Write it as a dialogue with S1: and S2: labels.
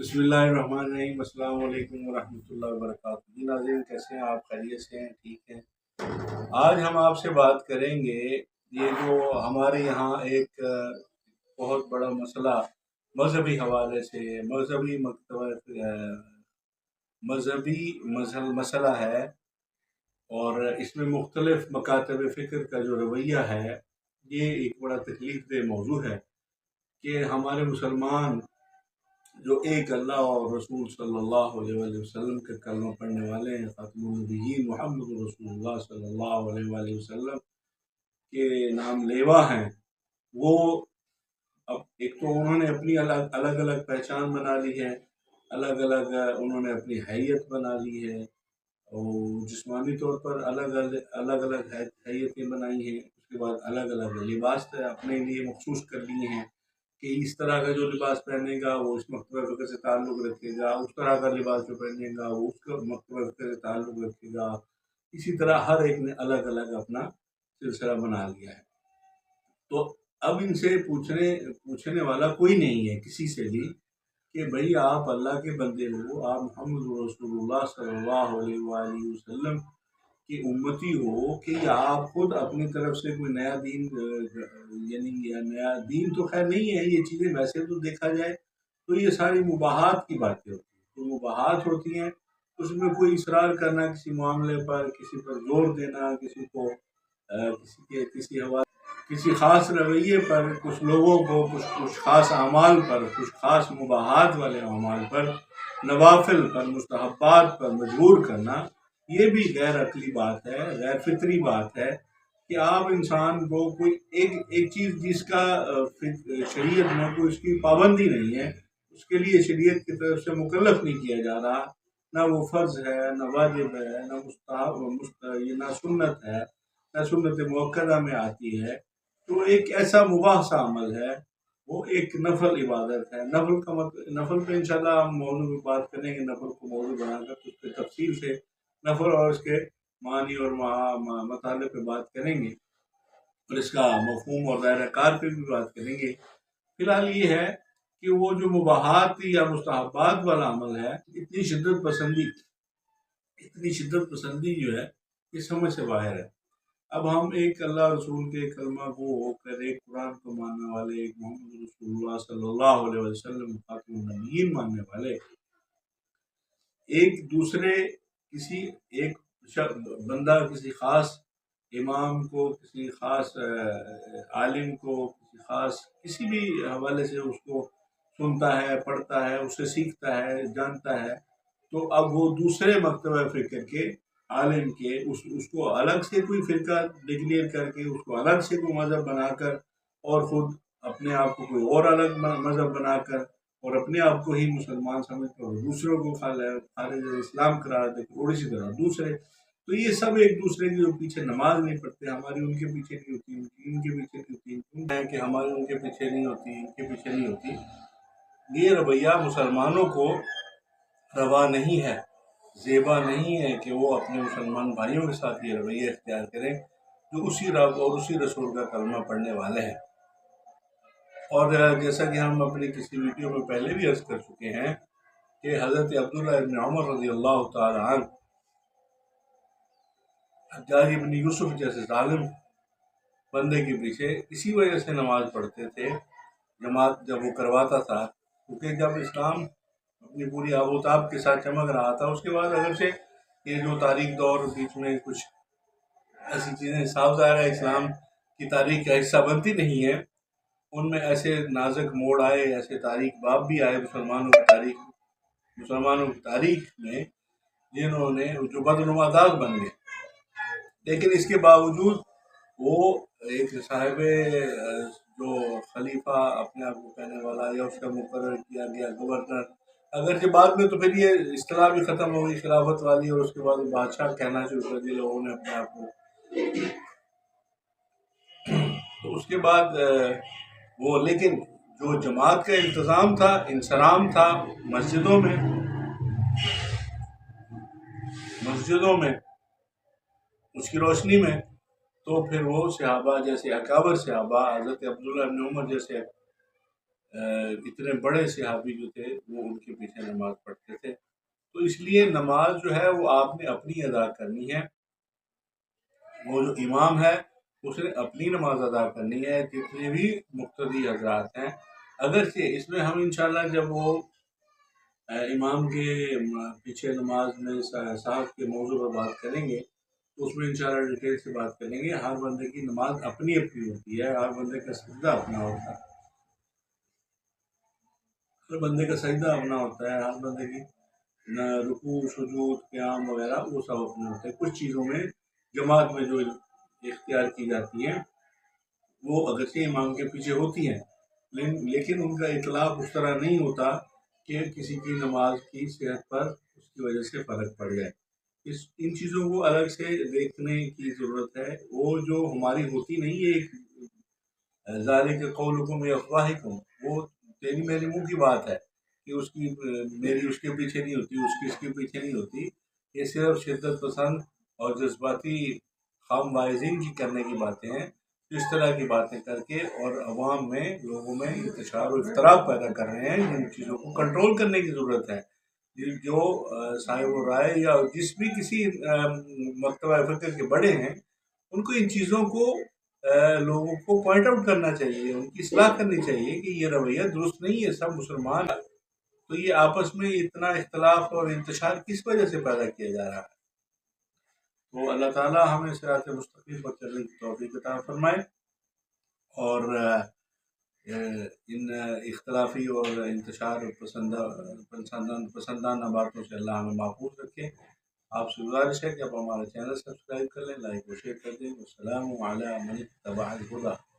S1: बिस्मिल्लाहिर्रहमानिर्रहीम। अस्सलाम वालेकुम वरहमतुल्लाहि वबरकातुहू। जी नाज़रीन, कैसे हैं आप? खैरियत से हैं? ठीक हैं। आज हम आपसे बात करेंगे, ये जो हमारे यहाँ एक बहुत बड़ा मसला मजहबी हवाले से मजहबी मसला है, और इसमें मुख्तलिफ मकातब फ़िक्र का जो रवैया है, ये एक बड़ा तकलीफ दह मौजू है कि हमारे मुसलमान जो एक अल्लाह और रसूल सल्लल्लाहु अलैहि वसल्लम के कलमा पढ़ने वाले हैं, ख़ातमुन नबिय्यीन मुहम्मद रसूलुल्लाह सल्लल्लाहु अलैहि वसल्लम के नाम लेवा हैं, वो अब एक तो उन्होंने अपनी अलग अलग पहचान बना ली है, अलग अलग उन्होंने अपनी हैयत बना ली है, और जिस्मानी तौर पर अलग अलग हैयतें बनाई हैं। उसके बाद अलग अलग लिबास अपने लिए मखसूस कर लिए हैं कि इस तरह का जो लिबास पहनेगा वो इस मकतबा फ़िक्र से ताल्लुक़ रखेगा, उस तरह का लिबास जो पहनेगा वो उसका मकतबा फ़िक्र से ताल्लुक़ रखेगा। इसी तरह हर एक ने अलग अलग अपना सिलसिला बना लिया है। तो अब इनसे पूछने वाला कोई नहीं है किसी से भी कि भाई आप अल्लाह के बंदे हो, आप मोहम्मद रसूलुल्लाह सल्लल्लाहु अलैहि वसल्लम की उम्मती हो, कि आप खुद अपनी तरफ से कोई नया दीन यानी नया दीन तो खैर नहीं है। ये चीज़ें वैसे तो देखा जाए तो ये सारी मुबाहात की बातें होती हैं। तो मुबाहात होती हैं, उसमें कोई इसरार करना किसी मामले पर, किसी पर जोर देना, किसी को किसी ख़ास रवैये पर, कुछ लोगों को कुछ ख़ास अमाल पर, कुछ ख़ास मुबाहात वाले अमाल पर, नवाफिल पर, मुस्तहब्बात पर मजबूर करना, ये भी गैर अक़ली बात है, गैर फितरी बात है कि आप इंसान को कोई एक चीज़ जिसका शरीयत में कोई उसकी पाबंदी नहीं है, उसके लिए शरीयत की तरफ से मुकल्लफ नहीं किया जा रहा, ना वो फ़र्ज़ है, ना वाजिब है, ना सुन्नत है, ना सुन्नत मुअक्कदा में आती है। तो एक ऐसा मुबाह सा अमल है, वो एक नफल इबादत है। नफल पे इंशाल्लाह हम मौजू में बात करेंगे, नफल को मौजू बनाकर उस पर तफसील से नफल और उसके मानी और मताले पे बात करेंगे, और इसका मफ़हूम और दायरा कार पे भी बात करेंगे। फिलहाल ये है कि वो जो मुबाहात या मुस्तहब्बात वाला अमल है, इतनी शिद्दत पसंदी जो है, ये समझ से बाहर है। अब हम एक अल्लाह रसूल के कलमा को होकर, एक कुरान को मानने वाले, एक मोहम्मद रसूलुल्लाह सल्लल्लाहु अलैहि वसल्लम खातमुन नबिय्यीन मानने वाले, एक दूसरे एक बंदा किसी ख़ास इमाम को, किसी ख़ास आलिम को, किसी भी हवाले से उसको सुनता है, पढ़ता है, उससे सीखता है, जानता है, तो अब वो दूसरे मकतबा फ़िक्र के आलिम के उसको अलग से कोई फ़िरका डिक्लेयर करके, उसको अलग से कोई मज़हब बनाकर, और ख़ुद अपने आप को कोई और अलग मज़हब बनाकर, और अपने आप को ही मुसलमान समझकर और दूसरों को खारिज इस्लाम करार देकर, और इसी तरह दूसरे। तो ये सब एक दूसरे के पीछे नमाज नहीं पढ़ते, हमारी उनके पीछे नहीं होती, उनकी इनके पीछे नहीं होती, है कि हमारी उनके पीछे नहीं होती, इनके पीछे नहीं होती। ये रवैया मुसलमानों को रवा नहीं है, ज़ेबा नहीं है कि वो अपने मुसलमान भाइयों के साथ ये रवैया इख्तियार करें जो उसी रब और उसी रसूल का कलमा पढ़ने वाले हैं। और जैसा कि हम अपनी किसी वीडियो में पहले भी अर्ज़ कर चुके हैं कि हज़रत अब्दुल्लाह इब्न उमर रज़ियल्लाहु ताला अन्हु हज्जाज इब्न यूसुफ जैसे जालिम बंदे के पीछे इसी वजह से नमाज पढ़ते थे, जमात जब वो करवाता था, क्योंकि जब इस्लाम अपनी पूरी आबोताब के साथ चमक रहा था, उसके बाद अगर से ये जो तारीख दौर बीच में कुछ ऐसी चीज़ें साफ ज़ाहिर है इस्लाम की तारीख का हिस्सा बनती नहीं है, उनमें ऐसे नाजुक मोड़ आए, ऐसे तारीख बाब भी आए मुसलमानों की तारीख में, जिन्होंने जो बदनुमा दाग बन गए। लेकिन इसके बावजूद वो एक साहिब जो खलीफा अपने आप को कहने वाला, या उसका मुकर्रर किया गया गवर्नर, अगरचे बाद में तो फिर ये इस्तिलाह भी ख़त्म हो गई खिलाफत वाली, और उसके बाद बादशाह कहना शुरू कर दिया लोगों ने अपने आप को। तो उसके बाद वो, लेकिन जो जमात का इंतज़ाम था, इंसराम था मस्जिदों में उसकी रोशनी में, तो फिर वो सहाबा जैसे अकाबर सहाबा, हज़रत अब्दुल्लाह इब्न उमर जैसे اتنے بڑے صحابی جو تھے وہ ان کے پیچھے نماز پڑھتے تھے. تو اس لیے نماز جو ہے وہ آپ نے اپنی ادا کرنی ہے. وہ جو امام ہے اس نے اپنی نماز ادا کرنی ہے. جتنے بھی مقتدی حضرات ہیں اگرچہ اس میں ہم انشاءاللہ جب وہ امام کے پیچھے نماز میں صاحب کے موضوع پر بات کریں گے تو اس میں انشاءاللہ ڈیٹیل سے بات کریں گے. ہر بندے کی نماز اپنی اپنی ہوتی ہے. ہر بندے کا سجدہ اپنا ہوتا ہے. ہر بندے کا سجدہ اپنا ہوتا ہے. ہر بندے کی رکوع سجود قیام وغیرہ وہ سب اپنے ہوتے ہیں. کچھ چیزوں میں جماعت میں جو اختیار کی جاتی ہیں وہ اگرچہ امام کے پیچھے ہوتی ہیں لیکن ان کا اطلاق اس طرح نہیں ہوتا کہ کسی کی نماز کی صحت پر اس کی وجہ سے فرق پڑ جائے. ان چیزوں کو الگ سے دیکھنے کی ضرورت ہے. وہ جو ہماری ہوتی نہیں ہے ایک ذالک قولکم بافواہکم، وہ تیری میری منہ کی بات ہے کہ اس کی میری اس کے پیچھے نہیں ہوتی، اس کی اس کے پیچھے نہیں ہوتی. یہ صرف شدت پسند اور جذباتی خام وائزین کی کرنے کی باتیں ہیں. اس طرح کی باتیں کر کے اور عوام میں لوگوں میں انتشار و افتراق پیدا کر رہے ہیں. ان چیزوں کو کنٹرول کرنے کی ضرورت ہے. جو صاحب رائے یا جس بھی کسی مکتبہ فکر کے بڑے ہیں ان کو ان چیزوں کو لوگوں کو پوائنٹ آؤٹ کرنا چاہیے، ان کی اصلاح کرنی چاہیے کہ یہ رویہ درست نہیں ہے. سب مسلمان ہیں تو یہ آپس میں اتنا اختلاف اور انتشار کس وجہ سے پیدا کیا جا رہا ہے. تو اللہ تعالیٰ ہمیں صراط مستقیم پر چلنے کی توفیق عطا فرمائے اور ان اختلافی اور انتشار پسندانہ باتوں سے اللہ ہمیں محفوظ رکھے. آپ سے گزارش ہے کہ آپ ہمارا چینل سبسکرائب کر لیں، لائک اور شیئر کر دیں. السلام علیکم ورحمۃ اللہ.